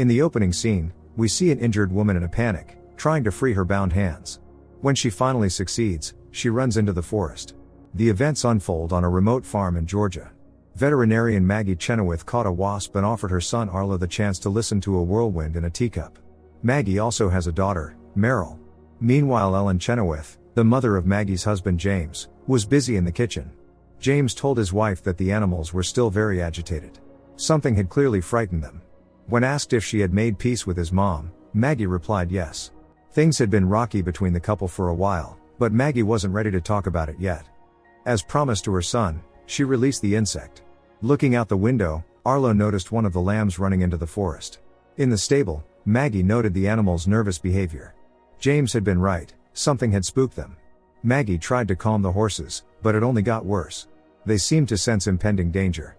In the opening scene, we see an injured woman in a panic, trying to free her bound hands. When she finally succeeds, she runs into the forest. The events unfold on a remote farm in Georgia. Veterinarian Maggie Chenoweth caught a wasp and offered her son Arlo the chance to listen to a whirlwind in a teacup. Maggie also has a daughter, Meryl. Meanwhile, Ellen Chenoweth, the mother of Maggie's husband James, was busy in the kitchen. James told his wife that the animals were still very agitated. Something had clearly frightened them. When asked if she had made peace with his mom, Maggie replied yes. Things had been rocky between the couple for a while, but Maggie wasn't ready to talk about it yet. As promised to her son, she released the insect. Looking out the window, Arlo noticed one of the lambs running into the forest. In the stable, Maggie noted the animal's nervous behavior. James had been right, something had spooked them. Maggie tried to calm the horses, but it only got worse. They seemed to sense impending danger.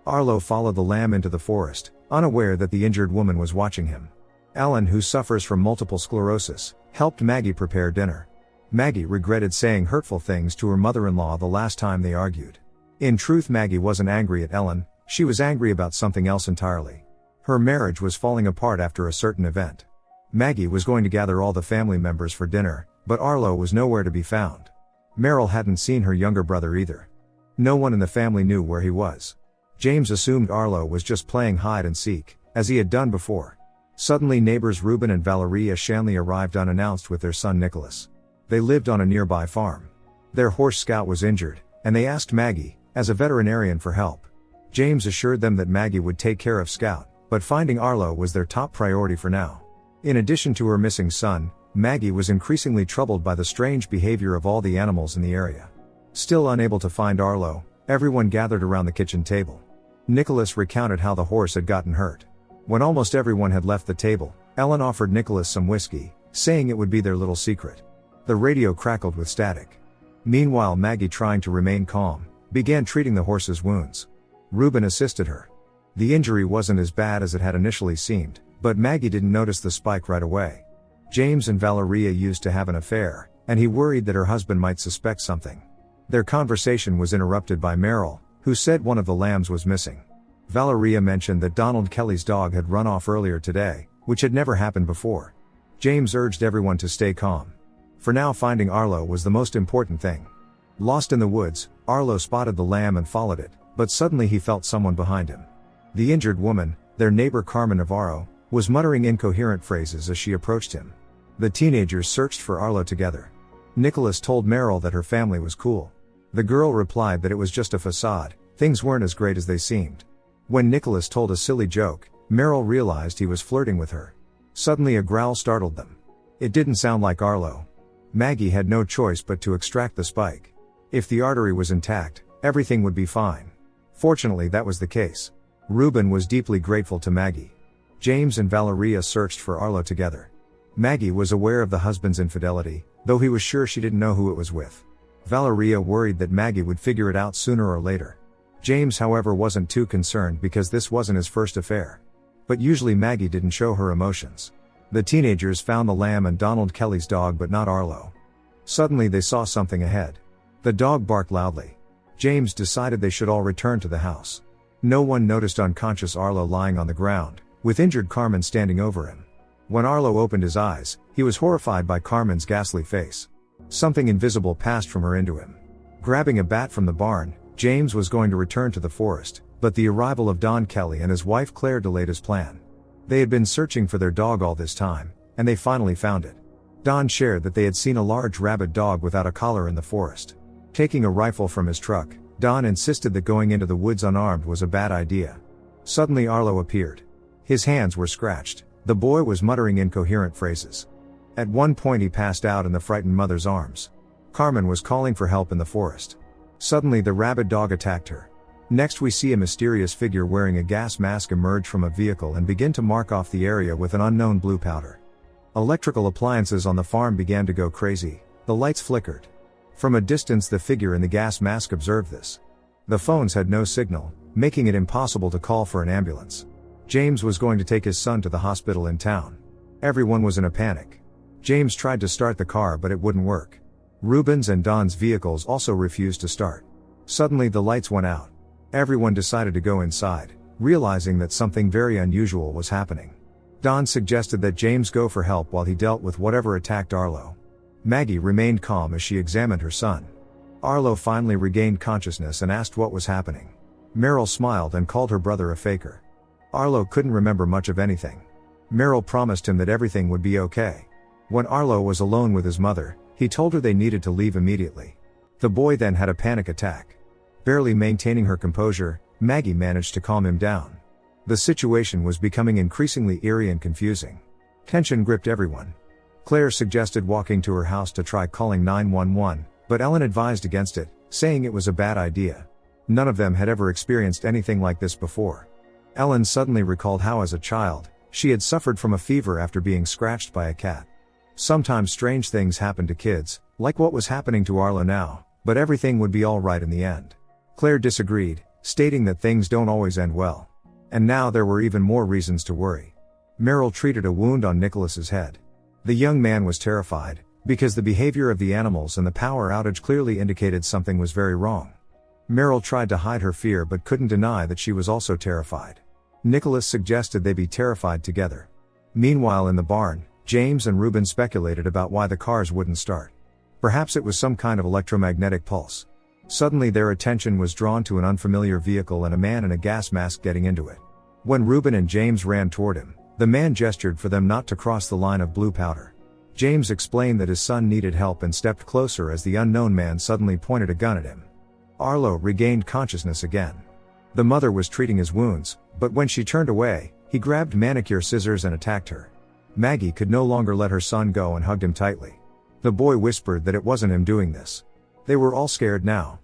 Arlo followed the lamb into the forest, unaware that the injured woman was watching him. Ellen, who suffers from multiple sclerosis, helped Maggie prepare dinner. Maggie regretted saying hurtful things to her mother-in-law the last time they argued. In truth, Maggie wasn't angry at Ellen, she was angry about something else entirely. Her marriage was falling apart after a certain event. Maggie was going to gather all the family members for dinner, but Arlo was nowhere to be found. Meryl hadn't seen her younger brother either. No one in the family knew where he was. James assumed Arlo was just playing hide and seek, as he had done before. Suddenly, neighbors Reuben and Valeria Shanley arrived unannounced with their son Nicholas. They lived on a nearby farm. Their horse Scout was injured, and they asked Maggie, as a veterinarian, for help. James assured them that Maggie would take care of Scout, but finding Arlo was their top priority for now. In addition to her missing son, Maggie was increasingly troubled by the strange behavior of all the animals in the area. Still unable to find Arlo, everyone gathered around the kitchen table. Nicholas recounted how the horse had gotten hurt. When almost everyone had left the table, Ellen offered Nicholas some whiskey, saying it would be their little secret. The radio crackled with static. Meanwhile, Maggie, trying to remain calm, began treating the horse's wounds. Reuben assisted her. The injury wasn't as bad as it had initially seemed, but Maggie didn't notice the spike right away. James and Valeria used to have an affair, and he worried that her husband might suspect something. Their conversation was interrupted by Meryl, who said one of the lambs was missing. Valeria mentioned that Donald Kelly's dog had run off earlier today, which had never happened before. James urged everyone to stay calm. For now, finding Arlo was the most important thing. Lost in the woods, Arlo spotted the lamb and followed it, but suddenly he felt someone behind him. The injured woman, their neighbor Carmen Navarro, was muttering incoherent phrases as she approached him. The teenagers searched for Arlo together. Nicholas told Meryl that her family was cool. The girl replied that it was just a facade, things weren't as great as they seemed. When Nicholas told a silly joke, Meryl realized he was flirting with her. Suddenly a growl startled them. It didn't sound like Arlo. Maggie had no choice but to extract the spike. If the artery was intact, everything would be fine. Fortunately, that was the case. Reuben was deeply grateful to Maggie. James and Valeria searched for Arlo together. Maggie was aware of the husband's infidelity, though he was sure she didn't know who it was with. Valeria worried that Maggie would figure it out sooner or later. James, however, wasn't too concerned because this wasn't his first affair. But usually Maggie didn't show her emotions. The teenagers found the lamb and Donald Kelly's dog, but not Arlo. Suddenly they saw something ahead. The dog barked loudly. James decided they should all return to the house. No one noticed unconscious Arlo lying on the ground, with injured Carmen standing over him. When Arlo opened his eyes, he was horrified by Carmen's ghastly face. Something invisible passed from her into him. Grabbing a bat from the barn, James was going to return to the forest, but the arrival of Don Kelly and his wife Claire delayed his plan. They had been searching for their dog all this time, and they finally found it. Don shared that they had seen a large rabid dog without a collar in the forest. Taking a rifle from his truck, Don insisted that going into the woods unarmed was a bad idea. Suddenly Arlo appeared. His hands were scratched. The boy was muttering incoherent phrases. At one point he passed out in the frightened mother's arms. Carmen was calling for help in the forest. Suddenly the rabid dog attacked her. Next we see a mysterious figure wearing a gas mask emerge from a vehicle and begin to mark off the area with an unknown blue powder. Electrical appliances on the farm began to go crazy, the lights flickered. From a distance the figure in the gas mask observed this. The phones had no signal, making it impossible to call for an ambulance. James was going to take his son to the hospital in town. Everyone was in a panic. James tried to start the car but it wouldn't work. Reuben's and Don's vehicles also refused to start. Suddenly the lights went out. Everyone decided to go inside, realizing that something very unusual was happening. Don suggested that James go for help while he dealt with whatever attacked Arlo. Maggie remained calm as she examined her son. Arlo finally regained consciousness and asked what was happening. Meryl smiled and called her brother a faker. Arlo couldn't remember much of anything. Meryl promised him that everything would be okay. When Arlo was alone with his mother, he told her they needed to leave immediately. The boy then had a panic attack. Barely maintaining her composure, Maggie managed to calm him down. The situation was becoming increasingly eerie and confusing. Tension gripped everyone. Claire suggested walking to her house to try calling 911, but Ellen advised against it, saying it was a bad idea. None of them had ever experienced anything like this before. Ellen suddenly recalled how as a child, she had suffered from a fever after being scratched by a cat. Sometimes strange things happen to kids, like what was happening to Arlo now, but everything would be all right in the end. Claire disagreed, stating that things don't always end well. And now there were even more reasons to worry. Meryl treated a wound on Nicholas's head. The young man was terrified, because the behavior of the animals and the power outage clearly indicated something was very wrong. Meryl tried to hide her fear but couldn't deny that she was also terrified. Nicholas suggested they be terrified together. Meanwhile in the barn, James and Reuben speculated about why the cars wouldn't start. Perhaps it was some kind of electromagnetic pulse. Suddenly their attention was drawn to an unfamiliar vehicle and a man in a gas mask getting into it. When Reuben and James ran toward him, the man gestured for them not to cross the line of blue powder. James explained that his son needed help and stepped closer as the unknown man suddenly pointed a gun at him. Arlo regained consciousness again. The mother was treating his wounds, but when she turned away, he grabbed manicure scissors and attacked her. Maggie could no longer let her son go and hugged him tightly. The boy whispered that it wasn't him doing this. They were all scared now.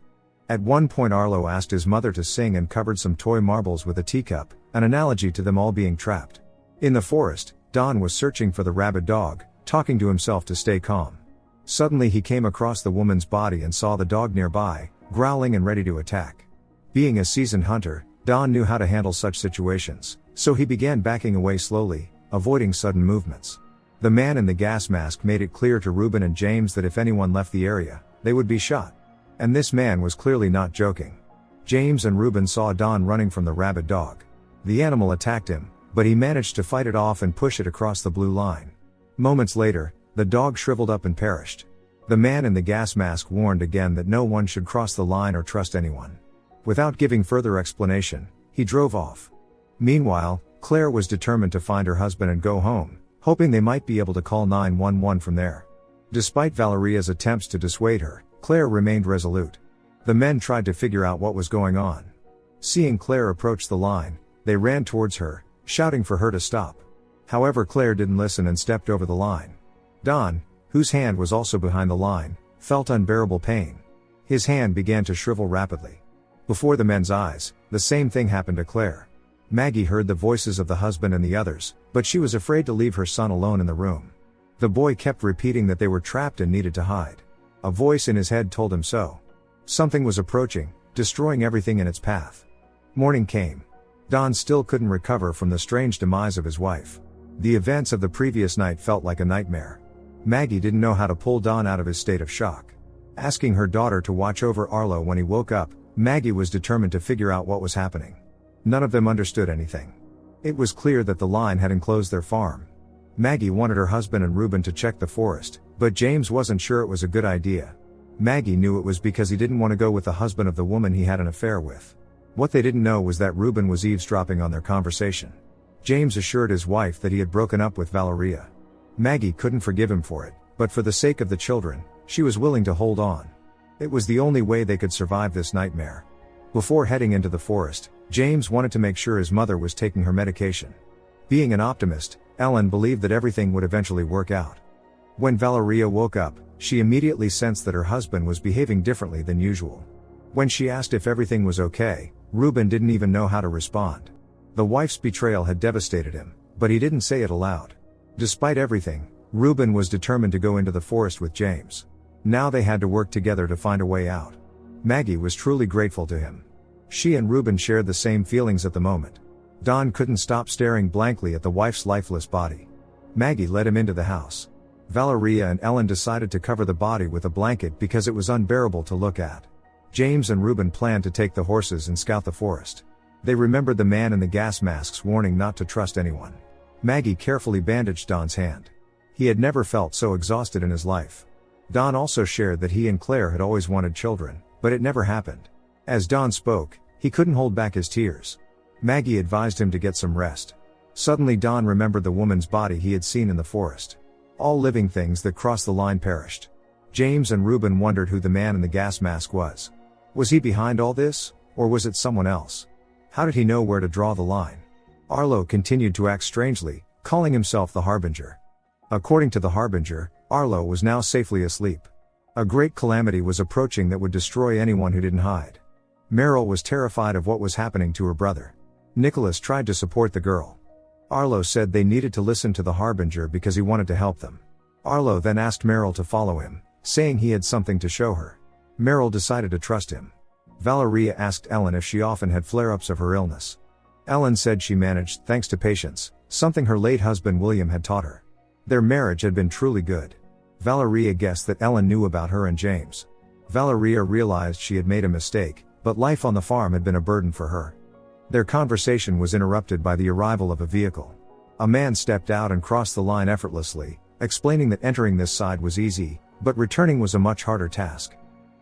At one point Arlo asked his mother to sing and covered some toy marbles with a teacup, an analogy to them all being trapped. In the forest, Don was searching for the rabid dog, talking to himself to stay calm. Suddenly he came across the woman's body and saw the dog nearby, growling and ready to attack. Being a seasoned hunter, Don knew how to handle such situations, so he began backing away slowly, avoiding sudden movements. The man in the gas mask made it clear to Reuben and James that if anyone left the area, they would be shot. And this man was clearly not joking. James and Reuben saw Don running from the rabid dog. The animal attacked him, but he managed to fight it off and push it across the blue line. Moments later, the dog shriveled up and perished. The man in the gas mask warned again that no one should cross the line or trust anyone. Without giving further explanation, he drove off. Meanwhile, Claire was determined to find her husband and go home, hoping they might be able to call 911 from there. Despite Valeria's attempts to dissuade her, Claire remained resolute. The men tried to figure out what was going on. Seeing Claire approach the line, they ran towards her, shouting for her to stop. However, Claire didn't listen and stepped over the line. Don, whose hand was also behind the line, felt unbearable pain. His hand began to shrivel rapidly. Before the men's eyes, the same thing happened to Claire. Maggie heard the voices of the husband and the others, but she was afraid to leave her son alone in the room. The boy kept repeating that they were trapped and needed to hide. A voice in his head told him so. Something was approaching, destroying everything in its path. Morning came. Don still couldn't recover from the strange demise of his wife. The events of the previous night felt like a nightmare. Maggie didn't know how to pull Don out of his state of shock. Asking her daughter to watch over Arlo when he woke up, Maggie was determined to figure out what was happening. None of them understood anything. It was clear that the line had enclosed their farm. Maggie wanted her husband and Reuben to check the forest, but James wasn't sure it was a good idea. Maggie knew it was because he didn't want to go with the husband of the woman he had an affair with. What they didn't know was that Reuben was eavesdropping on their conversation. James assured his wife that he had broken up with Valeria. Maggie couldn't forgive him for it, but for the sake of the children, she was willing to hold on. It was the only way they could survive this nightmare. Before heading into the forest, James wanted to make sure his mother was taking her medication. Being an optimist, Ellen believed that everything would eventually work out. When Valeria woke up, she immediately sensed that her husband was behaving differently than usual. When she asked if everything was okay, Reuben didn't even know how to respond. The wife's betrayal had devastated him, but he didn't say it aloud. Despite everything, Reuben was determined to go into the forest with James. Now they had to work together to find a way out. Maggie was truly grateful to him. She and Reuben shared the same feelings at the moment. Don couldn't stop staring blankly at the wife's lifeless body. Maggie led him into the house. Valeria and Ellen decided to cover the body with a blanket because it was unbearable to look at. James and Reuben planned to take the horses and scout the forest. They remembered the man in the gas mask's warning not to trust anyone. Maggie carefully bandaged Don's hand. He had never felt so exhausted in his life. Don also shared that he and Claire had always wanted children, but it never happened. As Don spoke, he couldn't hold back his tears. Maggie advised him to get some rest. Suddenly Don remembered the woman's body he had seen in the forest. All living things that crossed the line perished. James and Reuben wondered who the man in the gas mask was. Was he behind all this, or was it someone else? How did he know where to draw the line? Arlo continued to act strangely, calling himself the Harbinger. According to the Harbinger, Arlo was now safely asleep. A great calamity was approaching that would destroy anyone who didn't hide. Meryl was terrified of what was happening to her brother. Nicholas tried to support the girl. Arlo said they needed to listen to the Harbinger because he wanted to help them. Arlo then asked Meryl to follow him, saying he had something to show her. Meryl decided to trust him. Valeria asked Ellen if she often had flare-ups of her illness. Ellen said she managed thanks to patience, something her late husband William had taught her. Their marriage had been truly good. Valeria guessed that Ellen knew about her and James. Valeria realized she had made a mistake, but life on the farm had been a burden for her. Their conversation was interrupted by the arrival of a vehicle. A man stepped out and crossed the line effortlessly, explaining that entering this side was easy, but returning was a much harder task.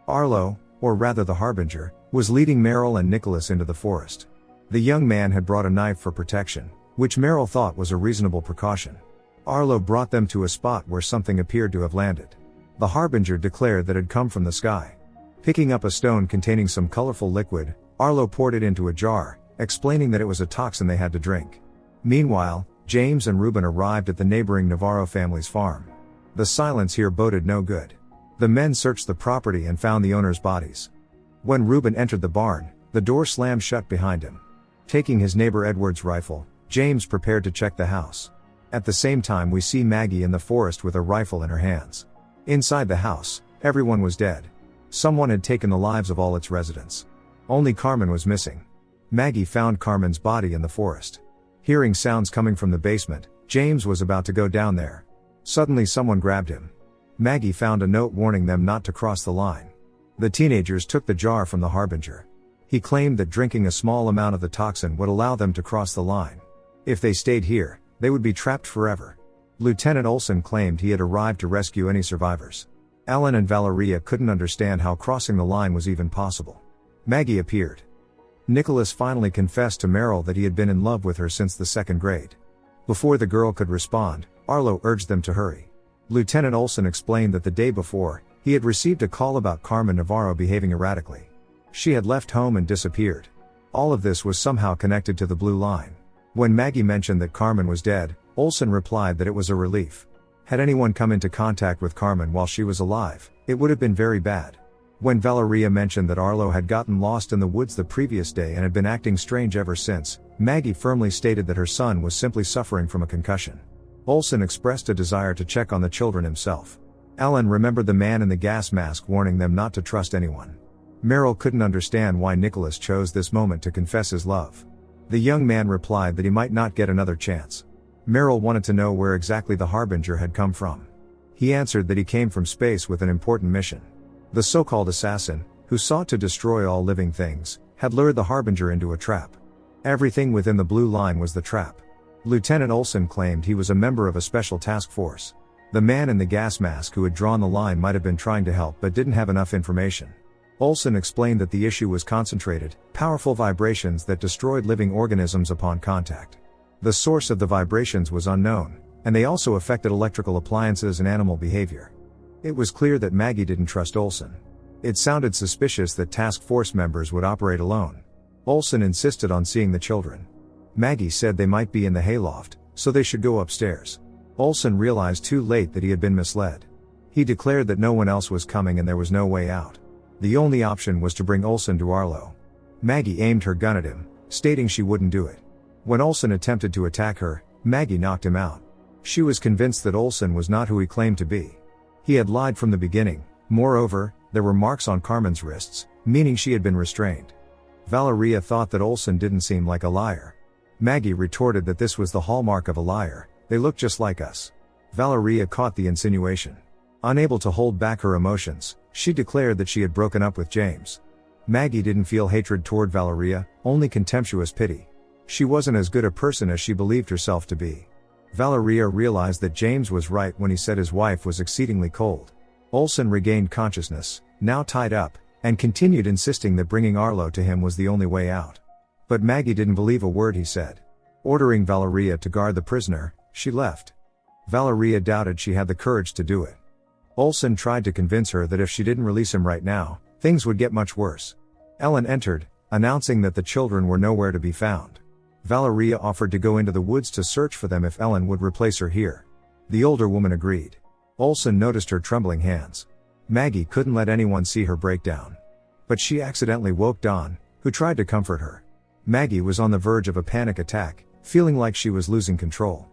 Arlo, or rather the Harbinger, was leading Meryl and Nicholas into the forest. The young man had brought a knife for protection, which Meryl thought was a reasonable precaution. Arlo brought them to a spot where something appeared to have landed. The Harbinger declared that it had come from the sky. Picking up a stone containing some colorful liquid, Arlo poured it into a jar, explaining that it was a toxin they had to drink. Meanwhile, James and Reuben arrived at the neighboring Navarro family's farm. The silence here boded no good. The men searched the property and found the owners' bodies. When Reuben entered the barn, the door slammed shut behind him. Taking his neighbor Edward's rifle, James prepared to check the house. At the same time we see Maggie in the forest with a rifle in her hands. Inside the house, everyone was dead. Someone had taken the lives of all its residents. Only Carmen was missing. Maggie found Carmen's body in the forest. Hearing sounds coming from the basement, James was about to go down there. Suddenly someone grabbed him. Maggie found a note warning them not to cross the line. The teenagers took the jar from the Harbinger. He claimed that drinking a small amount of the toxin would allow them to cross the line. If they stayed here, they would be trapped forever. Lieutenant Olson claimed he had arrived to rescue any survivors. Ellen and Valeria couldn't understand how crossing the line was even possible. Maggie appeared. Nicholas finally confessed to Meryl that he had been in love with her since the 2nd grade. Before the girl could respond, Arlo urged them to hurry. Lieutenant Olson explained that the day before, he had received a call about Carmen Navarro behaving erratically. She had left home and disappeared. All of this was somehow connected to the blue line. When Maggie mentioned that Carmen was dead, Olson replied that it was a relief. Had anyone come into contact with Carmen while she was alive, it would have been very bad. When Valeria mentioned that Arlo had gotten lost in the woods the previous day and had been acting strange ever since, Maggie firmly stated that her son was simply suffering from a concussion. Olson expressed a desire to check on the children himself. Ellen remembered the man in the gas mask warning them not to trust anyone. Meryl couldn't understand why Nicholas chose this moment to confess his love. The young man replied that he might not get another chance. Meryl wanted to know where exactly the Harbinger had come from. He answered that he came from space with an important mission. The so-called assassin, who sought to destroy all living things, had lured the Harbinger into a trap. Everything within the blue line was the trap. Lieutenant Olson claimed he was a member of a special task force. The man in the gas mask who had drawn the line might have been trying to help but didn't have enough information. Olson explained that the issue was concentrated, powerful vibrations that destroyed living organisms upon contact. The source of the vibrations was unknown, and they also affected electrical appliances and animal behavior. It was clear that Maggie didn't trust Olson. It sounded suspicious that task force members would operate alone. Olson insisted on seeing the children. Maggie said they might be in the hayloft, so they should go upstairs. Olson realized too late that he had been misled. He declared that no one else was coming and there was no way out. The only option was to bring Olson to Arlo. Maggie aimed her gun at him, stating she wouldn't do it. When Olson attempted to attack her, Maggie knocked him out. She was convinced that Olson was not who he claimed to be. He had lied from the beginning. Moreover, there were marks on Carmen's wrists, meaning she had been restrained. Valeria thought that Olson didn't seem like a liar. Maggie retorted that this was the hallmark of a liar, they look just like us. Valeria caught the insinuation. Unable to hold back her emotions, she declared that she had broken up with James. Maggie didn't feel hatred toward Valeria, only contemptuous pity. She wasn't as good a person as she believed herself to be. Valeria realized that James was right when he said his wife was exceedingly cold. Olsen regained consciousness, now tied up, and continued insisting that bringing Arlo to him was the only way out. But Maggie didn't believe a word he said. Ordering Valeria to guard the prisoner, she left. Valeria doubted she had the courage to do it. Olsen tried to convince her that if she didn't release him right now, things would get much worse. Ellen entered, announcing that the children were nowhere to be found. Valeria offered to go into the woods to search for them if Ellen would replace her here. The older woman agreed. Olsen noticed her trembling hands. Maggie couldn't let anyone see her breakdown. But she accidentally woke Don, who tried to comfort her. Maggie was on the verge of a panic attack, feeling like she was losing control.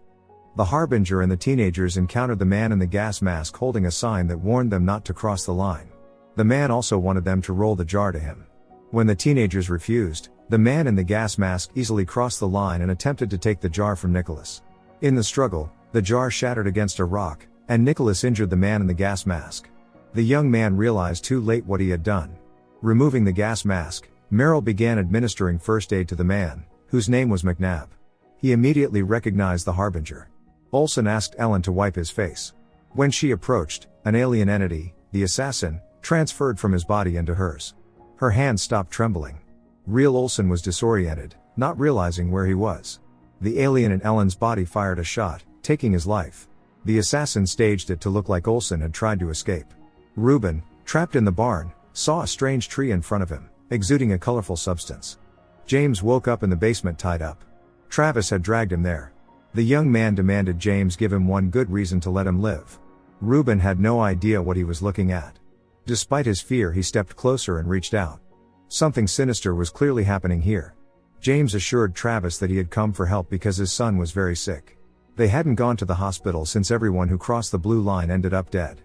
The Harbinger and the teenagers encountered the man in the gas mask holding a sign that warned them not to cross the line. The man also wanted them to roll the jar to him. When the teenagers refused, the man in the gas mask easily crossed the line and attempted to take the jar from Nicholas. In the struggle, the jar shattered against a rock, and Nicholas injured the man in the gas mask. The young man realized too late what he had done. Removing the gas mask, Merrill began administering first aid to the man, whose name was McNabb. He immediately recognized the Harbinger. Olsen asked Ellen to wipe his face. When she approached, an alien entity, the assassin, transferred from his body into hers. Her hands stopped trembling. Real Olsen was disoriented, not realizing where he was. The alien in Ellen's body fired a shot, taking his life. The assassin staged it to look like Olsen had tried to escape. Reuben, trapped in the barn, saw a strange tree in front of him, exuding a colorful substance. James woke up in the basement tied up. Travis had dragged him there. The young man demanded James give him one good reason to let him live. Reuben had no idea what he was looking at. Despite his fear, he stepped closer and reached out. Something sinister was clearly happening here. James assured Travis that he had come for help because his son was very sick. They hadn't gone to the hospital since everyone who crossed the blue line ended up dead.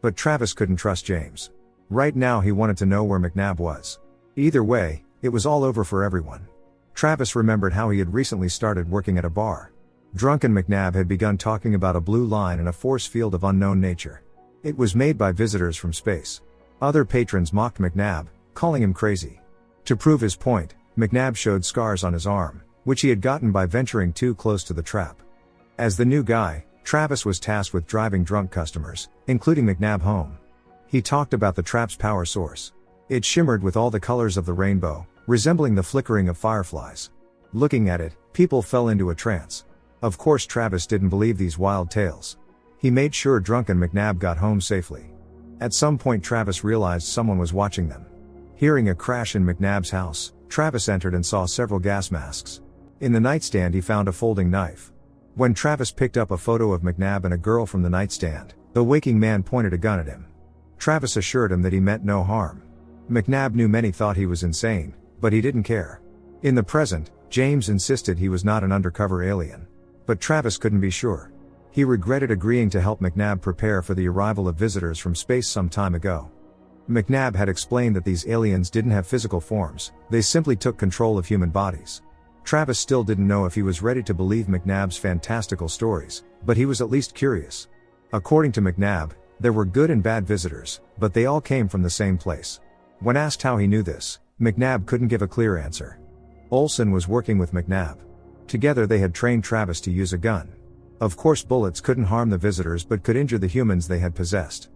But Travis couldn't trust James. Right now he wanted to know where McNabb was. Either way, it was all over for everyone. Travis remembered how he had recently started working at a bar. Drunken McNabb had begun talking about a blue line and a force field of unknown nature. It was made by visitors from space. Other patrons mocked McNabb, calling him crazy. To prove his point, McNabb showed scars on his arm, which he had gotten by venturing too close to the trap. As the new guy, Travis was tasked with driving drunk customers, including McNabb home. He talked about the trap's power source. It shimmered with all the colors of the rainbow, resembling the flickering of fireflies. Looking at it, people fell into a trance. Of course Travis didn't believe these wild tales. He made sure drunken McNabb got home safely. At some point Travis realized someone was watching them. Hearing a crash in McNabb's house, Travis entered and saw several gas masks. In the nightstand he found a folding knife. When Travis picked up a photo of McNabb and a girl from the nightstand, the waking man pointed a gun at him. Travis assured him that he meant no harm. McNabb knew many thought he was insane, but he didn't care. In the present, James insisted he was not an undercover alien. But Travis couldn't be sure. He regretted agreeing to help McNabb prepare for the arrival of visitors from space some time ago. McNabb had explained that these aliens didn't have physical forms, they simply took control of human bodies. Travis still didn't know if he was ready to believe McNabb's fantastical stories, but he was at least curious. According to McNabb, there were good and bad visitors, but they all came from the same place. When asked how he knew this, McNabb couldn't give a clear answer. Olsen was working with McNabb. Together they had trained Travis to use a gun. Of course bullets couldn't harm the visitors but could injure the humans they had possessed.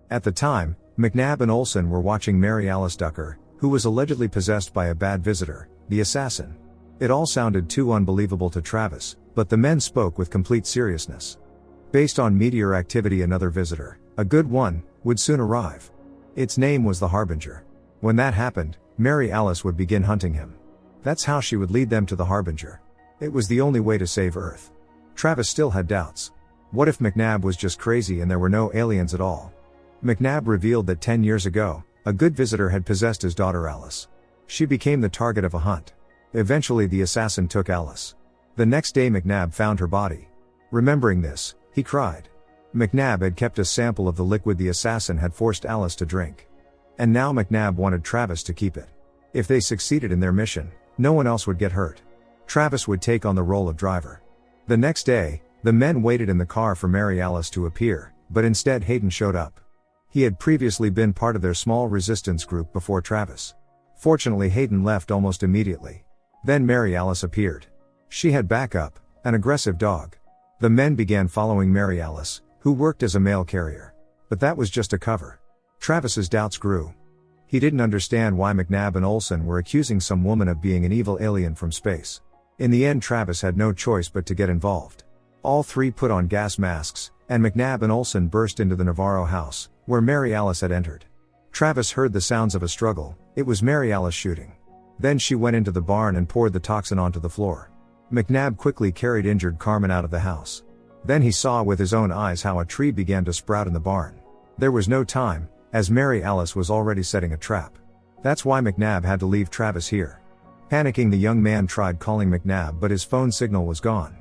At the time, McNabb and Olsen were watching Mary Alice Ducker, who was allegedly possessed by a bad visitor, the assassin. It all sounded too unbelievable to Travis, but the men spoke with complete seriousness. Based on meteor activity, another visitor, a good one, would soon arrive. Its name was the Harbinger. When that happened, Mary Alice would begin hunting him. That's how she would lead them to the Harbinger. It was the only way to save Earth. Travis still had doubts. What if McNabb was just crazy and there were no aliens at all? McNabb revealed that 10 years ago, a good visitor had possessed his daughter Alice. She became the target of a hunt. Eventually the assassin took Alice. The next day McNabb found her body. Remembering this, he cried. McNabb had kept a sample of the liquid the assassin had forced Alice to drink. And now McNabb wanted Travis to keep it. If they succeeded in their mission, no one else would get hurt. Travis would take on the role of driver. The next day, the men waited in the car for Mary Alice to appear, but instead Hayden showed up. He had previously been part of their small resistance group before Travis. Fortunately Hayden left almost immediately. Then Mary Alice appeared. She had backup, an aggressive dog. The men began following Mary Alice, who worked as a mail carrier. But that was just a cover. Travis's doubts grew. He didn't understand why McNabb and Olsen were accusing some woman of being an evil alien from space. In the end, Travis had no choice but to get involved. All three put on gas masks, and McNabb and Olsen burst into the Navarro house, where Mary Alice had entered. Travis heard the sounds of a struggle. It was Mary Alice shooting. Then she went into the barn and poured the toxin onto the floor. McNabb quickly carried injured Carmen out of the house. Then he saw with his own eyes how a tree began to sprout in the barn. There was no time, as Mary Alice was already setting a trap. That's why McNabb had to leave Travis here. Panicking, the young man tried calling McNabb, but his phone signal was gone.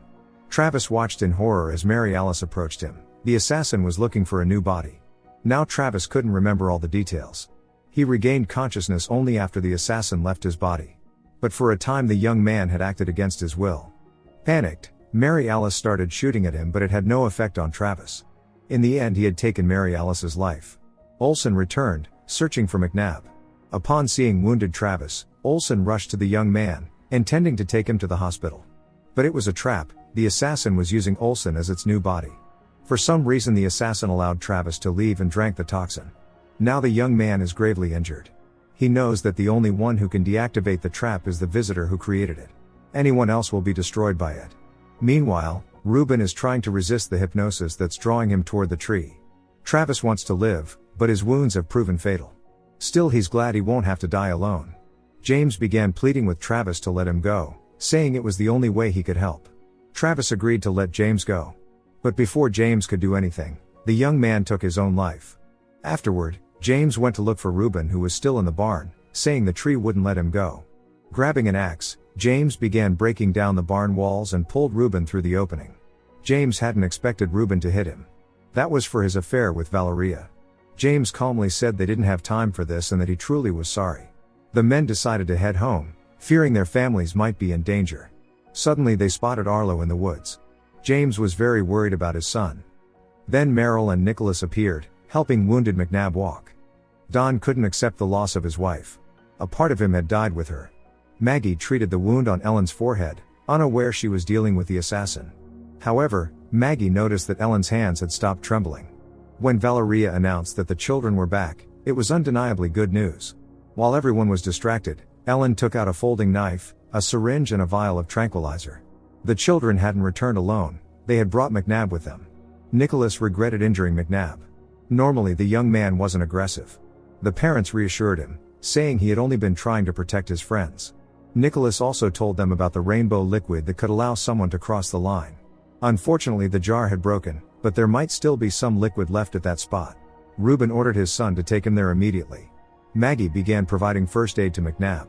Travis watched in horror as Mary Alice approached him. The assassin was looking for a new body. Now Travis couldn't remember all the details. He regained consciousness only after the assassin left his body. But for a time the young man had acted against his will. Panicked, Mary Alice started shooting at him, but it had no effect on Travis. In the end, he had taken Mary Alice's life. Olsen returned, searching for McNabb. Upon seeing wounded Travis, Olsen rushed to the young man, intending to take him to the hospital. But it was a trap. The assassin was using Olsen as its new body. For some reason, the assassin allowed Travis to leave and drank the toxin. Now the young man is gravely injured. He knows that the only one who can deactivate the trap is the visitor who created it. Anyone else will be destroyed by it. Meanwhile, Ruben is trying to resist the hypnosis that's drawing him toward the tree. Travis wants to live, but his wounds have proven fatal. Still, he's glad he won't have to die alone. James began pleading with Travis to let him go, saying it was the only way he could help. Travis agreed to let James go. But before James could do anything, the young man took his own life. Afterward, James went to look for Ruben, who was still in the barn, saying the tree wouldn't let him go. Grabbing an axe, James began breaking down the barn walls and pulled Ruben through the opening. James hadn't expected Ruben to hit him. That was for his affair with Valeria. James calmly said they didn't have time for this and that he truly was sorry. The men decided to head home, fearing their families might be in danger. Suddenly they spotted Arlo in the woods. James was very worried about his son. Then Merrill and Nicholas appeared, helping wounded McNabb walk. Don couldn't accept the loss of his wife. A part of him had died with her. Maggie treated the wound on Ellen's forehead, unaware she was dealing with the assassin. However, Maggie noticed that Ellen's hands had stopped trembling. When Valeria announced that the children were back, it was undeniably good news. While everyone was distracted, Ellen took out a folding knife, a syringe and a vial of tranquilizer. The children hadn't returned alone, they had brought McNabb with them. Nicholas regretted injuring McNabb. Normally the young man wasn't aggressive. The parents reassured him, saying he had only been trying to protect his friends. Nicholas also told them about the rainbow liquid that could allow someone to cross the line. Unfortunately, the jar had broken, but there might still be some liquid left at that spot. Ruben ordered his son to take him there immediately. Maggie began providing first aid to McNabb.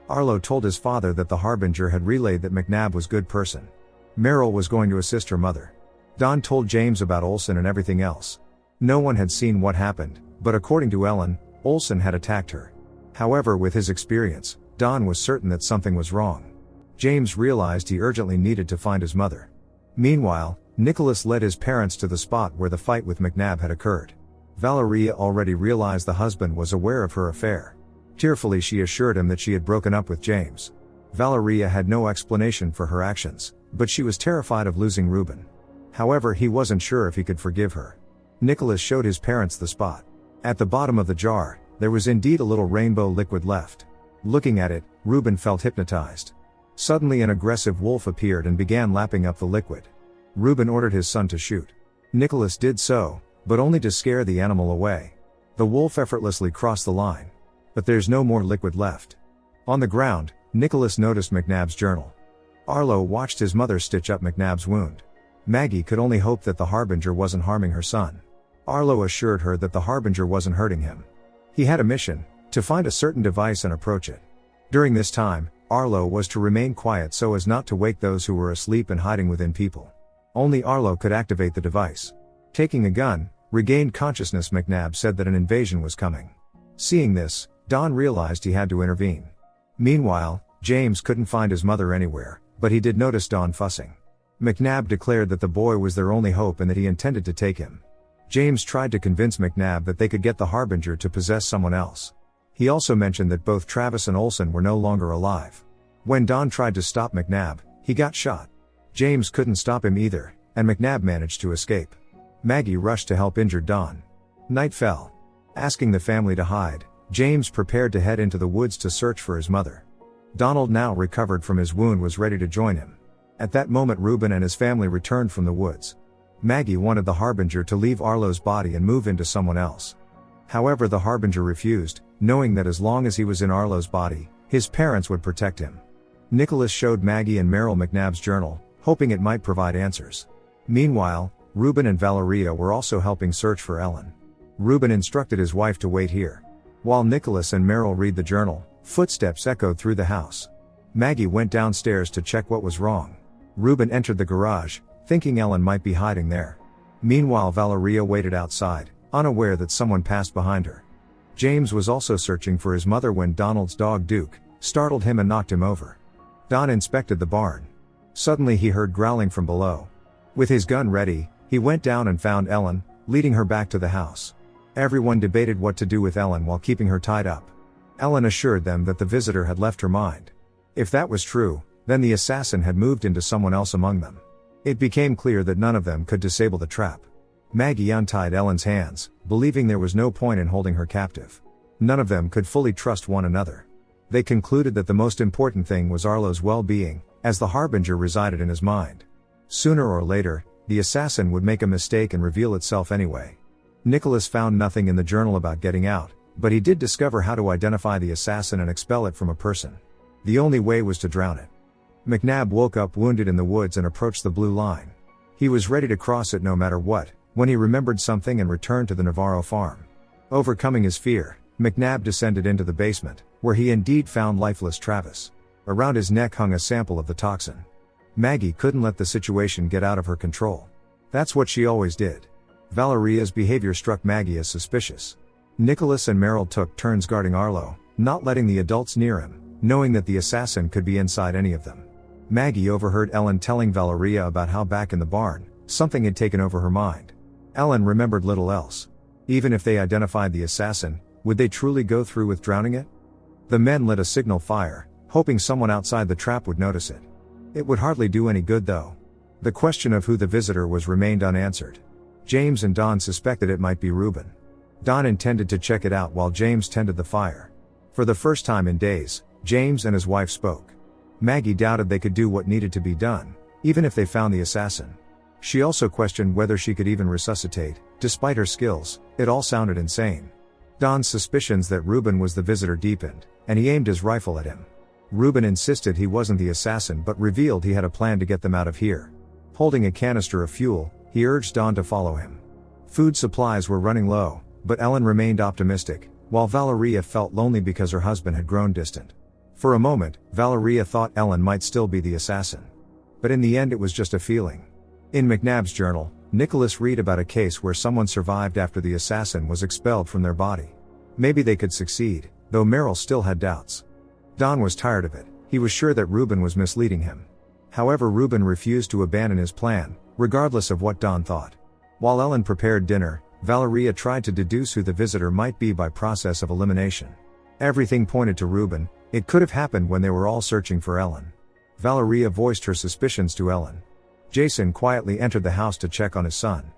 Arlo told his father that the Harbinger had relayed that McNabb was a good person. Merrill was going to assist her mother. Don told James about Olsen and everything else. No one had seen what happened, but according to Ellen, Olsen had attacked her. However, with his experience, Don was certain that something was wrong. James realized he urgently needed to find his mother. Meanwhile, Nicholas led his parents to the spot where the fight with McNabb had occurred. Valeria already realized the husband was aware of her affair. Tearfully, she assured him that she had broken up with James. Valeria had no explanation for her actions, but she was terrified of losing Ruben. However, he wasn't sure if he could forgive her. Nicholas showed his parents the spot. At the bottom of the jar, there was indeed a little rainbow liquid left. Looking at it, Ruben felt hypnotized. Suddenly an aggressive wolf appeared and began lapping up the liquid. Ruben ordered his son to shoot. Nicholas did so, but only to scare the animal away. The wolf effortlessly crossed the line. But there's no more liquid left. On the ground, Nicholas noticed McNabb's journal. Arlo watched his mother stitch up McNabb's wound. Maggie could only hope that the Harbinger wasn't harming her son. Arlo assured her that the Harbinger wasn't hurting him. He had a mission, to find a certain device and approach it. During this time, Arlo was to remain quiet so as not to wake those who were asleep and hiding within people. Only Arlo could activate the device. Taking a gun, regained consciousness, McNabb said that an invasion was coming. Seeing this, Don realized he had to intervene. Meanwhile, James couldn't find his mother anywhere, but he did notice Don fussing. McNabb declared that the boy was their only hope and that he intended to take him. James tried to convince McNabb that they could get the Harbinger to possess someone else. He also mentioned that both Travis and Olsen were no longer alive. When Don tried to stop McNabb, he got shot. James couldn't stop him either, and McNabb managed to escape. Maggie rushed to help injured Don. Night fell. Asking the family to hide, James prepared to head into the woods to search for his mother. Donald, now recovered from his wound, was ready to join him. At that moment, Reuben and his family returned from the woods. Maggie wanted the Harbinger to leave Arlo's body and move into someone else. However, the Harbinger refused, knowing that as long as he was in Arlo's body, his parents would protect him. Nicholas showed Maggie and Merrill McNabb's journal, hoping it might provide answers. Meanwhile, Reuben and Valeria were also helping search for Ellen. Reuben instructed his wife to wait here. While Nicholas and Merrill read the journal, footsteps echoed through the house. Maggie went downstairs to check what was wrong. Reuben entered the garage, thinking Ellen might be hiding there. Meanwhile, Valeria waited outside, unaware that someone passed behind her. James was also searching for his mother when Donald's dog Duke startled him and knocked him over. Don inspected the barn. Suddenly he heard growling from below. With his gun ready, he went down and found Ellen, leading her back to the house. Everyone debated what to do with Ellen while keeping her tied up. Ellen assured them that the visitor had left her mind. If that was true, then the assassin had moved into someone else among them. It became clear that none of them could disable the trap. Maggie untied Ellen's hands, believing there was no point in holding her captive. None of them could fully trust one another. They concluded that the most important thing was Arlo's well-being, as the Harbinger resided in his mind. Sooner or later, the assassin would make a mistake and reveal itself anyway. Nicholas found nothing in the journal about getting out, but he did discover how to identify the assassin and expel it from a person. The only way was to drown it. McNabb woke up wounded in the woods and approached the blue line. He was ready to cross it no matter what, when he remembered something and returned to the Navarro farm. Overcoming his fear, McNabb descended into the basement, where he indeed found lifeless Travis. Around his neck hung a sample of the toxin. Maggie couldn't let the situation get out of her control. That's what she always did. Valeria's behavior struck Maggie as suspicious. Nicholas and Merrill took turns guarding Arlo, not letting the adults near him, knowing that the assassin could be inside any of them. Maggie overheard Ellen telling Valeria about how back in the barn, something had taken over her mind. Ellen remembered little else. Even if they identified the assassin, would they truly go through with drowning it? The men lit a signal fire, hoping someone outside the trap would notice it. It would hardly do any good though. The question of who the visitor was remained unanswered. James and Don suspected it might be Reuben. Don intended to check it out while James tended the fire. For the first time in days, James and his wife spoke. Maggie doubted they could do what needed to be done, even if they found the assassin. She also questioned whether she could even resuscitate. Despite her skills, it all sounded insane. Don's suspicions that Reuben was the visitor deepened, and he aimed his rifle at him. Reuben insisted he wasn't the assassin but revealed he had a plan to get them out of here. Holding a canister of fuel, he urged Don to follow him. Food supplies were running low, but Ellen remained optimistic, while Valeria felt lonely because her husband had grown distant. For a moment, Valeria thought Ellen might still be the assassin. But in the end it was just a feeling. In McNabb's journal, Nicholas read about a case where someone survived after the assassin was expelled from their body. Maybe they could succeed, though Merrill still had doubts. Don was tired of it. He was sure that Reuben was misleading him. However, Reuben refused to abandon his plan, regardless of what Don thought. While Ellen prepared dinner, Valeria tried to deduce who the visitor might be by process of elimination. Everything pointed to Reuben. It could have happened when they were all searching for Ellen. Valeria voiced her suspicions to Ellen. Jason quietly entered the house to check on his son.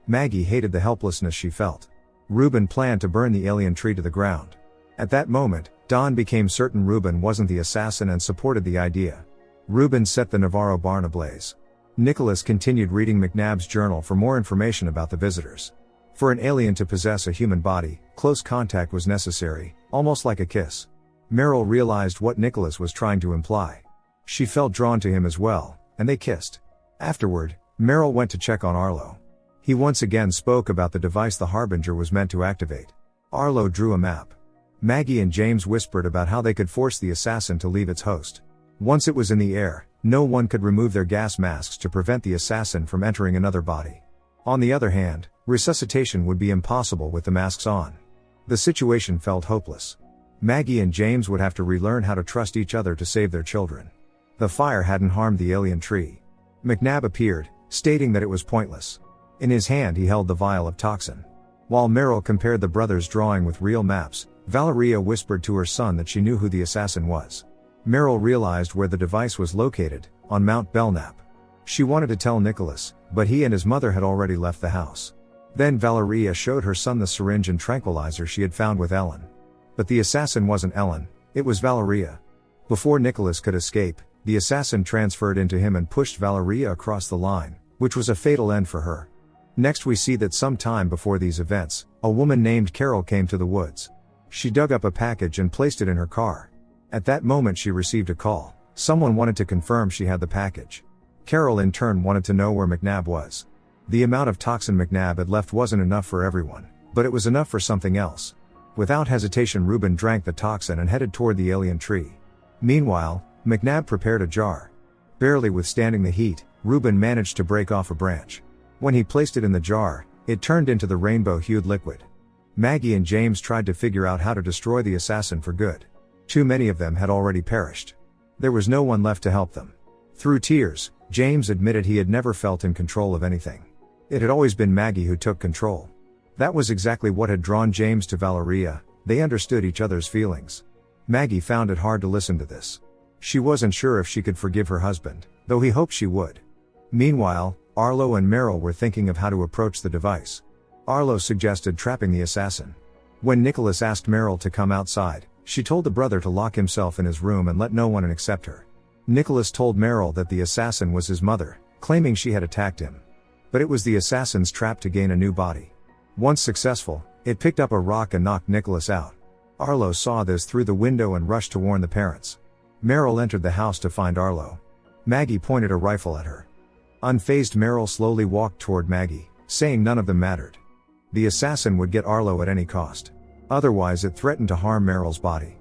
Maggie hated the helplessness she felt. Reuben planned to burn the alien tree to the ground. At that moment, Don became certain Reuben wasn't the assassin and supported the idea. Reuben set the Navarro barn ablaze. Nicholas continued reading McNabb's journal for more information about the visitors. For an alien to possess a human body, close contact was necessary, almost like a kiss. Merrill realized what Nicholas was trying to imply. She felt drawn to him as well, and they kissed. Afterward, Merrill went to check on Arlo. He once again spoke about the device the Harbinger was meant to activate. Arlo drew a map. Maggie and James whispered about how they could force the assassin to leave its host. Once it was in the air, no one could remove their gas masks to prevent the assassin from entering another body. On the other hand, resuscitation would be impossible with the masks on. The situation felt hopeless. Maggie and James would have to relearn how to trust each other to save their children. The fire hadn't harmed the alien tree. McNabb appeared, stating that it was pointless. In his hand he held the vial of toxin. While Merrill compared the brothers' drawing with real maps, Valeria whispered to her son that she knew who the assassin was. Merrill realized where the device was located, on Mount Belknap. She wanted to tell Nicholas, but he and his mother had already left the house. Then Valeria showed her son the syringe and tranquilizer she had found with Ellen. But the assassin wasn't Ellen, it was Valeria. Before Nicholas could escape, the assassin transferred into him and pushed Valeria across the line, which was a fatal end for her. Next we see that some time before these events, a woman named Carol came to the woods. She dug up a package and placed it in her car. At that moment she received a call. Someone wanted to confirm she had the package. Carol in turn wanted to know where McNabb was. The amount of toxin McNabb had left wasn't enough for everyone, but it was enough for something else. Without hesitation Reuben drank the toxin and headed toward the alien tree. Meanwhile, McNabb prepared a jar. Barely withstanding the heat, Reuben managed to break off a branch. When he placed it in the jar, it turned into the rainbow-hued liquid. Maggie and James tried to figure out how to destroy the assassin for good. Too many of them had already perished. There was no one left to help them. Through tears, James admitted he had never felt in control of anything. It had always been Maggie who took control. That was exactly what had drawn James to Valeria. They understood each other's feelings. Maggie found it hard to listen to this. She wasn't sure if she could forgive her husband, though he hoped she would. Meanwhile, Arlo and Meryl were thinking of how to approach the device. Arlo suggested trapping the assassin. When Nicholas asked Meryl to come outside, she told the brother to lock himself in his room and let no one in except her. Nicholas told Meryl that the assassin was his mother, claiming she had attacked him. But it was the assassin's trap to gain a new body. Once successful, it picked up a rock and knocked Nicholas out. Arlo saw this through the window and rushed to warn the parents. Meryl entered the house to find Arlo. Maggie pointed a rifle at her. Unfazed, Meryl slowly walked toward Maggie, saying none of them mattered. The assassin would get Arlo at any cost. Otherwise it threatened to harm Meryl's body.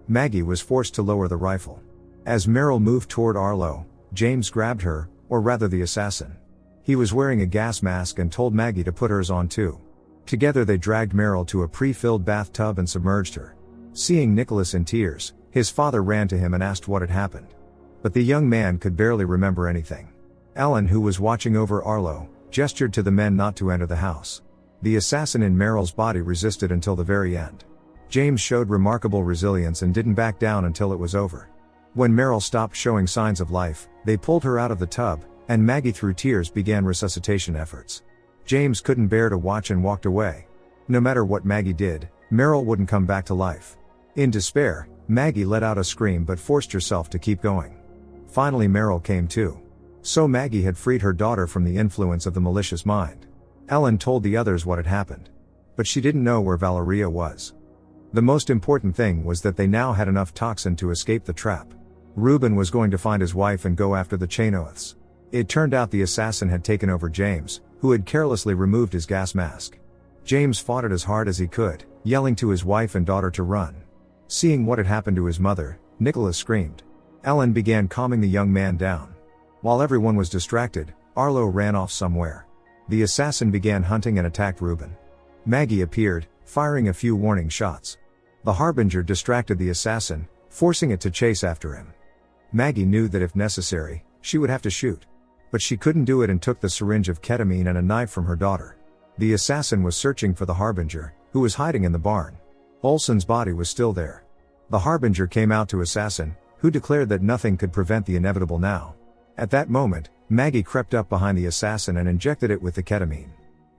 Maggie was forced to lower the rifle. As Meryl moved toward Arlo, James grabbed her, or rather the assassin. He was wearing a gas mask and told Maggie to put hers on too. Together they dragged Meryl to a pre-filled bathtub and submerged her. Seeing Nicholas in tears, his father ran to him and asked what had happened. But the young man could barely remember anything. Ellen, who was watching over Arlo, gestured to the men not to enter the house. The assassin in Meryl's body resisted until the very end. James showed remarkable resilience and didn't back down until it was over. When Meryl stopped showing signs of life, they pulled her out of the tub, and Maggie through tears began resuscitation efforts. James couldn't bear to watch and walked away. No matter what Maggie did, Meryl wouldn't come back to life. In despair, Maggie let out a scream but forced herself to keep going. Finally Meryl came to. So Maggie had freed her daughter from the influence of the malicious mind. Ellen told the others what had happened. But she didn't know where Valeria was. The most important thing was that they now had enough toxin to escape the trap. Reuben was going to find his wife and go after the Chainoths. It turned out the assassin had taken over James, who had carelessly removed his gas mask. James fought it as hard as he could, yelling to his wife and daughter to run. Seeing what had happened to his mother, Nicholas screamed. Ellen began calming the young man down. While everyone was distracted, Arlo ran off somewhere. The assassin began hunting and attacked Reuben. Maggie appeared, firing a few warning shots. The Harbinger distracted the assassin, forcing it to chase after him. Maggie knew that if necessary, she would have to shoot. But she couldn't do it and took the syringe of ketamine and a knife from her daughter. The assassin was searching for the Harbinger, who was hiding in the barn. Olson's body was still there. The Harbinger came out to assassin, who declared that nothing could prevent the inevitable now. At that moment, Maggie crept up behind the assassin and injected it with the ketamine.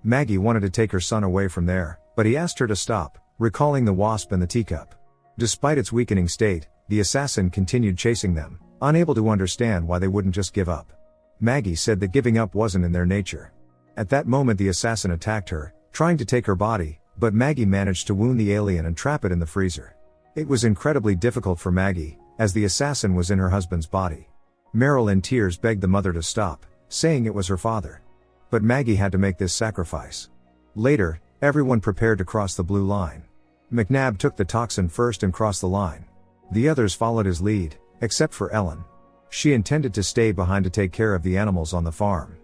Maggie wanted to take her son away from there, but he asked her to stop, recalling the wasp and the teacup. Despite its weakening state, the assassin continued chasing them, unable to understand why they wouldn't just give up. Maggie said that giving up wasn't in their nature. At that moment the assassin attacked her, trying to take her body, but Maggie managed to wound the alien and trap it in the freezer. It was incredibly difficult for Maggie, as the assassin was in her husband's body. Meryl in tears begged the mother to stop, saying it was her father. But Maggie had to make this sacrifice. Later, everyone prepared to cross the blue line. McNabb took the toxin first and crossed the line. The others followed his lead, except for Ellen. She intended to stay behind to take care of the animals on the farm.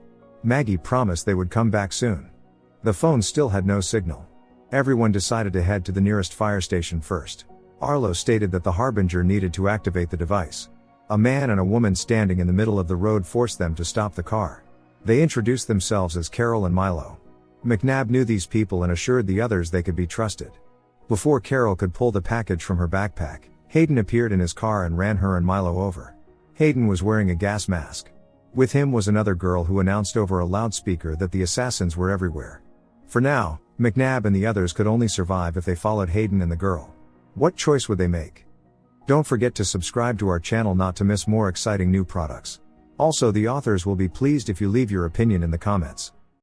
Maggie promised they would come back soon. The phone still had no signal. Everyone decided to head to the nearest fire station first. Arlo stated that the Harbinger needed to activate the device. A man and a woman standing in the middle of the road forced them to stop the car. They introduced themselves as Carol and Milo. McNabb knew these people and assured the others they could be trusted. Before Carol could pull the package from her backpack, Hayden appeared in his car and ran her and Milo over. Hayden was wearing a gas mask. With him was another girl who announced over a loudspeaker that the assassins were everywhere. For now, McNabb and the others could only survive if they followed Hayden and the girl. What choice would they make? Don't forget to subscribe to our channel not to miss more exciting new products. Also, the authors will be pleased if you leave your opinion in the comments.